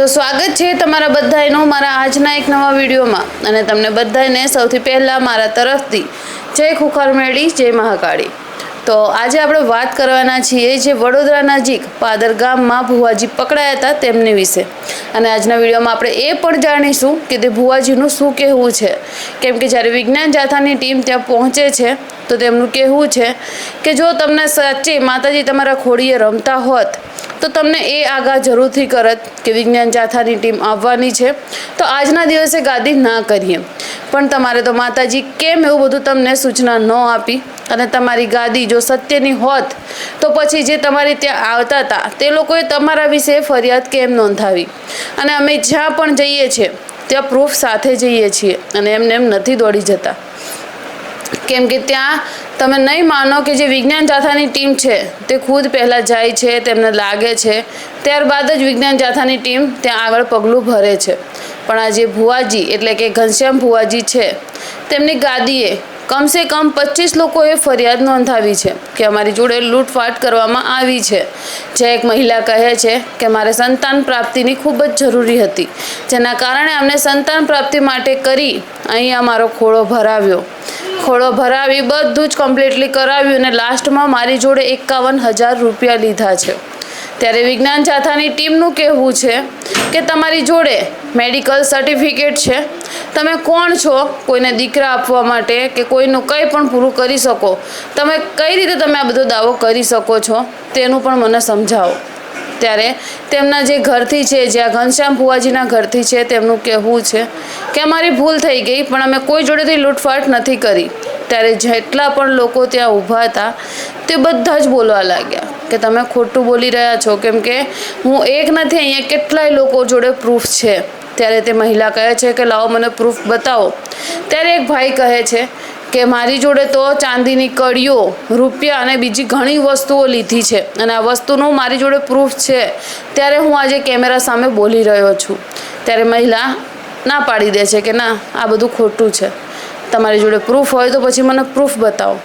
તો સ્વાગત છે તમારા બધાયનું મારા આજના એક નવા વિડીયોમાં અને તમને બધાને સૌથી પહેલાં મારા તરફથી જય ખુખાર મેળી જય મહાકાળી। તો આજે આપણે વાત કરવાના છીએ જે વડોદરા નજીક પાદર ગામમાં ભુવાજી પકડાયા હતા તેમની વિશે અને આજના વિડીયોમાં આપણે એ પણ જાણીશું કે તે ભુવાજીનું શું કહેવું છે, કેમ કે જ્યારે વિજ્ઞાન જાથાની ટીમ ત્યાં પહોંચે છે તો તેમનું કહેવું છે કે જો તમને સાચે માતાજી તમારા ખોડીએ રમતા હોત તો તમને એ આગાહ જરૂરથી કરત કે વિજ્ઞાન જાથાની ટીમ આવવાની છે તો આજના દિવસે ગાદી ના કરીએ, પણ તમારે તો માતાજી કેમ એવું બધું તમને સૂચના ન આપી અને તમારી ગાદી જો સત્યની હોત તો પછી જે તમારી ત્યાં આવતા હતા તે લોકોએ તમારા વિશે ફરિયાદ કેમ નોંધાવી। અને અમે જ્યાં પણ જઈએ છીએ ત્યાં પ્રૂફ સાથે જઈએ છીએ અને એમને એમ નથી દોડી જતા, કેમ કે ત્યાં તમે નહીં માનો કે જે વિજ્ઞાન જાથાની ટીમ છે તે ખુદ પહેલાં જાય છે, તેમને લાગે છે, ત્યારબાદ જ વિજ્ઞાન જાથાની ટીમ ત્યાં આગળ પગલું ભરે છે। પણ આ જે ભુવાજી એટલે કે ઘનશ્યામ ભુવાજી છે તેમની ગાદીએ કમસે કમ 25 લોકોએ ફરિયાદ નોંધાવી છે કે અમારી જોડે લૂંટફાટ કરવામાં આવી છે। જે એક મહિલા કહે છે કે મારે સંતાન પ્રાપ્તિની ખૂબ જ જરૂરી હતી, જેના કારણે અમને સંતાન પ્રાપ્તિ માટે કરી અહીં અમારો ખોળો ભરાવી બધું જ કમ્પ્લીટલી કરાવ્યું અને લાસ્ટમાં મારી જોડે 51,000 રૂપિયા લીધા છે। ત્યારે વિજ્ઞાન જાથાની ટીમનું કહેવું છે કે તમારી જોડે મેડિકલ સર્ટિફિકેટ છે, તમે કોણ છો કોઈને દીકરા આપવા માટે કે કોઈનું કંઈ પણ પૂરું કરી શકો, તમે કઈ રીતે તમે આ બધો દાવો કરી શકો છો તેનું પણ મને સમજાવો। ત્યારે તેમના જે ઘરથી છે, જ્યાં ઘનશ્યામ ભુવાજીના ઘરથી છે, તેમનું કહેવું છે કે અમારી ભૂલ થઈ ગઈ પણ અમે કોઈ જોડેથી લૂંટફાટ નથી કરી। ત્યારે જેટલા પણ લોકો ત્યાં ઊભા હતા તે બધા જ બોલવા લાગ્યા કે તમે ખોટું બોલી રહ્યા છો, કેમ કે હું એક નથી, અહીંયા કેટલાય લોકો જોડે પ્રૂફ છે। ત્યારે તે મહિલા કહે છે કે લાવો મને પ્રૂફ બતાવો। ત્યારે એક ભાઈ કહે છે કે મારી જોડે તો ચાંદીની કડીઓ, રૂપિયા અને બીજી ઘણી વસ્તુઓ લીધી છે અને આ વસ્તુનું મારી જોડે પ્રૂફ છે, ત્યારે હું આજે કેમેરા સામે બોલી રહ્યો છું। ત્યારે મહિલા ના પાડી દે છે કે ના, આ બધું ખોટું છે, તમારી જોડે પ્રૂફ હોય તો પછી મને પ્રૂફ બતાવો।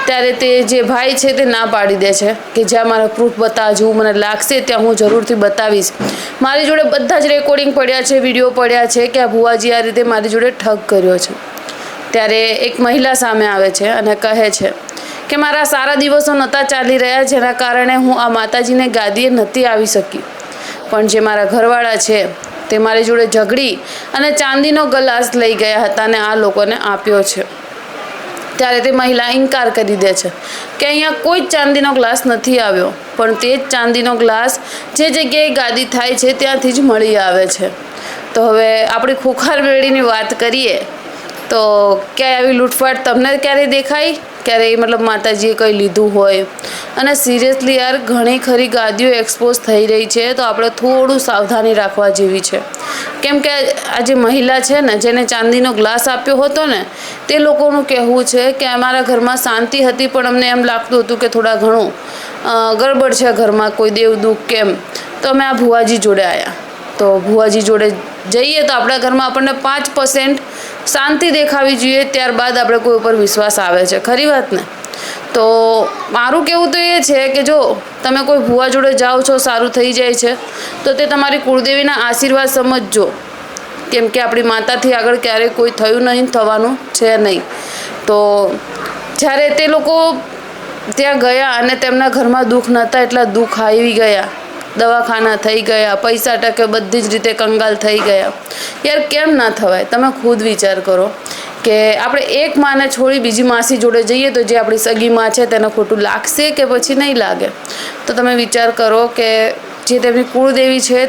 ત્યારે તે જે ભાઈ છે તે ના પાડી દે છે કે જ્યાં મારે પ્રૂફ બતાવવું મને લાગશે ત્યાં હું જરૂરથી બતાવીશ, મારી જોડે બધા જ રેકોર્ડિંગ પડ્યા છે, વિડીયો પડ્યા છે કે આ ભુવાજી આ રીતે મારી જોડે ઠગ કર્યો છે। ત્યારે એક મહિલા સામે આવે છે અને કહે છે કે મારા સારા દિવસો નહોતા ચાલી રહ્યા, જેના કારણે હું આ માતાજીને ગાદીએ નથી આવી શકી, પણ જે મારા ઘરવાળા છે તે મારી જોડે ઝઘડી અને ચાંદીનો ગ્લાસ લઈ ગયા હતા અને આ લોકોને આપ્યો છે। ત્યારે તે મહિલા ઇનકાર કરી દે છે કે અહીંયા કોઈ જ ચાંદીનો ગ્લાસ નથી આવ્યો, પણ તે જ ચાંદીનો ગ્લાસ જે જગ્યાએ ગાદી થાય છે ત્યાંથી જ મળી આવે છે। તો હવે આપણી ખુખાર મેળીની વાત કરીએ તો ક્યાંય આવી લૂંટફાટ તમને ક્યારેય દેખાય, ક્યારેય મતલબ માતાજીએ કંઈ લીધું હોય? અને સિરિયસલી યાર ઘણી ખરી ગાદીઓ એક્સપોઝ થઈ રહી છે તો આપણે થોડું સાવધાની રાખવા જેવી છે, કેમ કે આ જે મહિલા છે ને જેને ચાંદીનો ગ્લાસ આપ્યો હતો ને તે લોકોનું કહેવું છે કે અમારા ઘરમાં શાંતિ હતી પણ અમને એમ લાગતું હતું કે થોડા ઘણું ગડબડ છે ઘરમાં, કોઈ દેવ દુઃખ કેમ, તો અમે આ ભુવાજી જોડે આવ્યા। તો ભુવાજી જોડે જઈએ તો આપણા ઘરમાં આપણને 5% શાંતિ દેખાવી જોઈએ, ત્યારબાદ આપણે કોઈ ઉપર વિશ્વાસ આવે છે, ખરી વાત ને? તો મારું કહેવું તો એ છે કે જો તમે કોઈ ભુવા જોડે જાઓ છો, સારું થઈ જાય છે તો તે તમારી કુળદેવીના આશીર્વાદ સમજજો, કેમ કે આપણી માતાથી આગળ ક્યારેય કોઈ થયું નહીં, થવાનું છે નહીં। તો જ્યારે તે લોકો ત્યાં ગયા અને તેમના ઘરમાં દુઃખ નહોતા એટલા દુઃખ આવી ગયા, દવાખાના થઈ ગયા, પૈસા ટકે બધી જ રીતે કંગાલ થઈ ગયા। યાર કેમ ના થવાય? તમે ખુદ વિચાર કરો કે આપણે એક માને છોડી બીજી માસી જોડે જઈએ તો જે આપણી સગી માં છે તેને ખોટું લાગશે કે પછી નહીં લાગે? તો તમે વિચાર કરો કે જે તેમની કુળદેવી છે,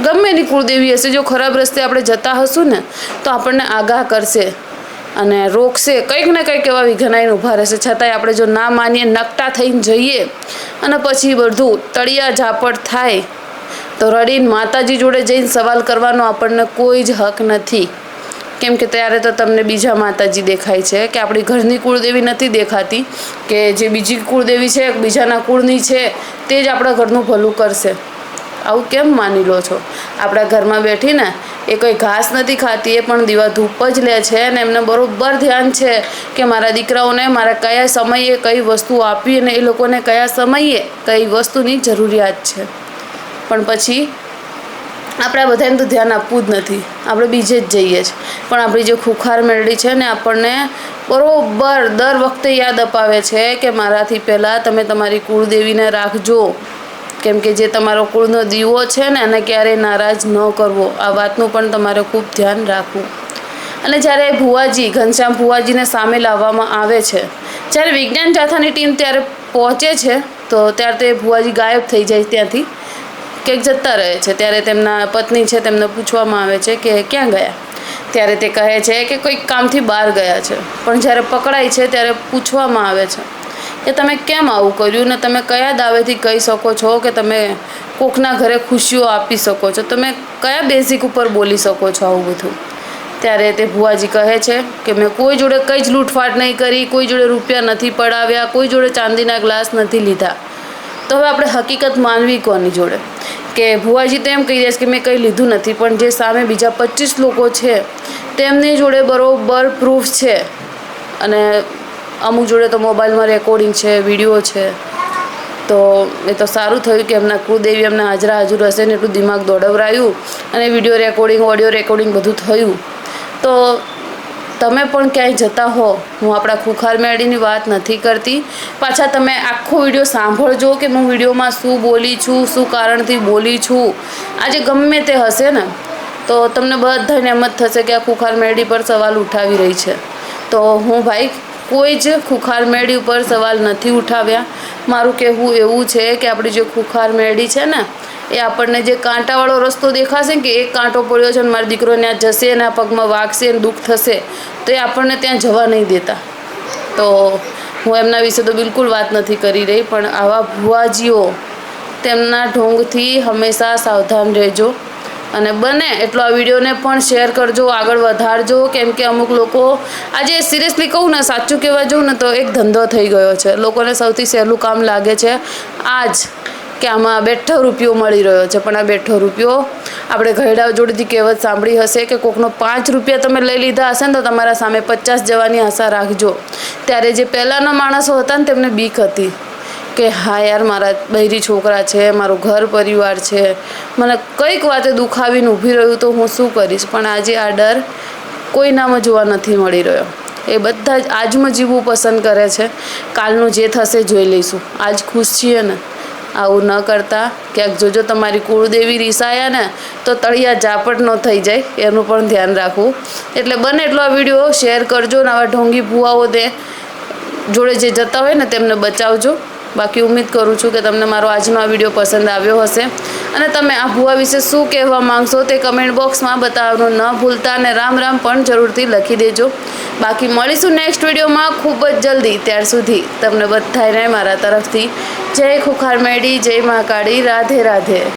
ગમે એની કુળદેવી હશે, જો ખરાબ રસ્તે આપણે જતા હશું ને તો આપણને આગાહ કરશે અને રોકશે, કંઈક ને કંઈક એવા વિઘ્નાઈને ઊભા રહેશે, છતાંય આપણે જો ના માનીએ, નકટા થઈને જઈએ અને પછી બધું તળિયા ઝાપટ થાય તો રડીને માતાજી જોડે જઈને સવાલ કરવાનો આપણને કોઈ જ હક નથી, કેમ કે ત્યારે તો તમને બીજા માતાજી દેખાય છે કે આપણી ઘરની કુળદેવી નથી દેખાતી કે જે બીજી કુળદેવી છે, બીજાના કુળની છે તે જ આપણા ઘરનું ભલું કરશે। આવું કેમ માની લો છો? આપણા ઘરમાં બેઠીને એ કંઈ ઘાસ નથી ખાતી, એ પણ દીવા ધૂપ જ લે છે અને એમને બરાબર ધ્યાન છે કે મારા દીકરાઓને મારા કયા સમયે કઈ વસ્તુ આપવી અને એ લોકોને કયા સમયે કઈ વસ્તુની જરૂરિયાત છે, પણ પછી આપણે બધાને તો ધ્યાન આપવું જ નથી, આપણે બીજે જ જઈએ છીએ. પણ આપણી જે ખુખાર મેળડી છે ને આપણને બરોબર દર વખતે યાદ અપાવે છે કે મારાથી પહેલાં તમે તમારી કુળદેવીને રાખજો, કેમ કે જે તમારો કુળનો દીવો છે ને એને ક્યારેય નારાજ ન કરવો. આ વાતનું પણ તમારે ખૂબ ધ્યાન રાખવું. અને જ્યારે ભુવાજી ઘનશ્યામ ભુવાજીને સામે લાવવામાં આવે છે, જ્યારે વિજ્ઞાન જાથાની ટીમ ત્યારે પહોંચે છે તો ત્યારે તે ભુવાજી ગાયબ થઈ જાય, ત્યાંથી ક્યાંક જતા રહે છે. ત્યારે તેમના પત્ની છે તેમને પૂછવામાં આવે છે કે ક્યાં ગયા, ત્યારે તે કહે છે કે કોઈક કામથી બહાર ગયા છે. પણ જ્યારે પકડાય છે ત્યારે પૂછવામાં આવે છે કે તમે કેમ આવું કર્યું ને તમે કયા દાવેથી કહી શકો છો કે તમે કોકના ઘરે ખુશીઓ આપી શકો છો, તમે કયા બેઝિક ઉપર બોલી શકો છો આવું બધું. ત્યારે તે ભુવાજી કહે છે કે મેં કોઈ જોડે કંઈ જ લૂંટફાટ નહીં કરી, કોઈ જોડે રૂપિયા નથી પડાવ્યા, કોઈ જોડે ચાંદીના ગ્લાસ નથી લીધા. તો હવે આપણે હકીકત માનવી કોની જોડે? કે ભુવાજી તો એમ કહી દે છે કે મેં કંઈ લીધું નથી, પણ જે સામે બીજા 25 લોકો છે તેમની જોડે બરોબર પ્રૂફ છે, અને અમુક જોડે તો મોબાઈલમાં રેકોર્ડિંગ છે, વિડીયો છે. તો એ તો સારું થયું કે એમના કુળદેવી એમના હાજરા હજુર હશે ને એટલું દિમાગ દોડવરાયું અને વિડીયો રેકોર્ડિંગ, ઓડિયો રેકોર્ડિંગ બધું થયું. તો તમે પણ ક્યાંય જતા હો, હું આપણા ખુખાર મેળડીની વાત નથી કરતી, પાછા તમે આખો વિડીયો સાંભળજો કે હું વિડીયોમાં શું બોલી છું, શું કારણથી બોલી છું. આજે ગમે તે હશે ને તો તમને બધાને એમ જ થશે કે આ ખુખાર મેળડી પર સવાલ ઉઠાવી રહી છે. તો હું ભાઈ કોઈ જ ખુખાર મેળડી ઉપર સવાલ નથી ઉઠાવ્યા. મારું કહેવું એવું છે કે આપણી જે ખુખાર મેળડી છે ને એ આપણને જે કાંટાવાળો રસ્તો દેખાશે કે એક કાંટો પડ્યો છે અને મારો દીકરો ત્યાં જશે અને આ પગમાં વાગશે અને દુઃખ થશે, તો એ આપણને ત્યાં જવા નહીં દેતા. તો હું એમના વિશે તો બિલકુલ વાત નથી કરી રહી, પણ આવા ભુવાજીઓ તેમના ઢોંગથી હંમેશા સાવધાન રહેજો. અને બને એટલો આ વિડીયોને પણ શેર કરજો, આગળ વધારજો, કેમ કે અમુક લોકો આજે સિરિયસલી કહું ને, સાચું કહેવા જાઉં ને તો એક ધંધો થઈ ગયો છે. લોકોને સૌથી સહેલું કામ લાગે છે આજ કે આમાં બેઠો રૂપિયો મળી રહ્યો છે. પણ આ બેઠો રૂપિયો આપણે ઘરડા જોડેથી કહેવત સાંભળી હશે કે કોકનો 5 રૂપિયા તમે લઈ લીધા હશે ને તો તમારા સામે 50 જવાની આશા રાખજો. ત્યારે જે પહેલાંના માણસો હતા ને તેમને બીક હતી કે હા યાર મારા બૈરી છોકરા છે, મારું ઘર પરિવાર છે, મને કંઈક વાતે દુખાવીને ઊભી રહ્યું તો હું શું કરીશ. પણ આજે આ ડર કોઈનામાં જોવા નથી મળી રહ્યો. એ બધા જ આજમાં જીવવું પસંદ કરે છે. કાલનું જે થશે જોઈ લઈશું, આજ ખુશ છીએ ને. આવું ન કરતા ક્યાંક જોજો તમારી કુળદેવી રીસાયા ને તો તળિયા ઝાપટ ન થઈ જાય, એનું પણ ધ્યાન રાખવું. એટલે બને એટલો આ વિડીયો શેર કરજો ને આવા ઢોંગી ભુવાઓ તે જોડે જે જતા હોય ને તેમને બચાવજો. બાકી ઉમ્મીદ કરું છું કે તમને મારો આજનો આ વિડીયો પસંદ આવ્યો હશે અને તમે આ ભુવા વિશે શું કહેવા માંગશો તે કમેન્ટ બોક્સમાં બતાવવાનું ન ભૂલતા, અને રામ રામ પણ જરૂરથી લખી દેજો. બાકી મળીશું નેક્સ્ટ વિડીયોમાં ખૂબ જ જલ્દી. ત્યાર સુધી તમને બધાને મારા તરફથી જય ખુખાર મેળડી, જય મહાકાળી, રાધે રાધે.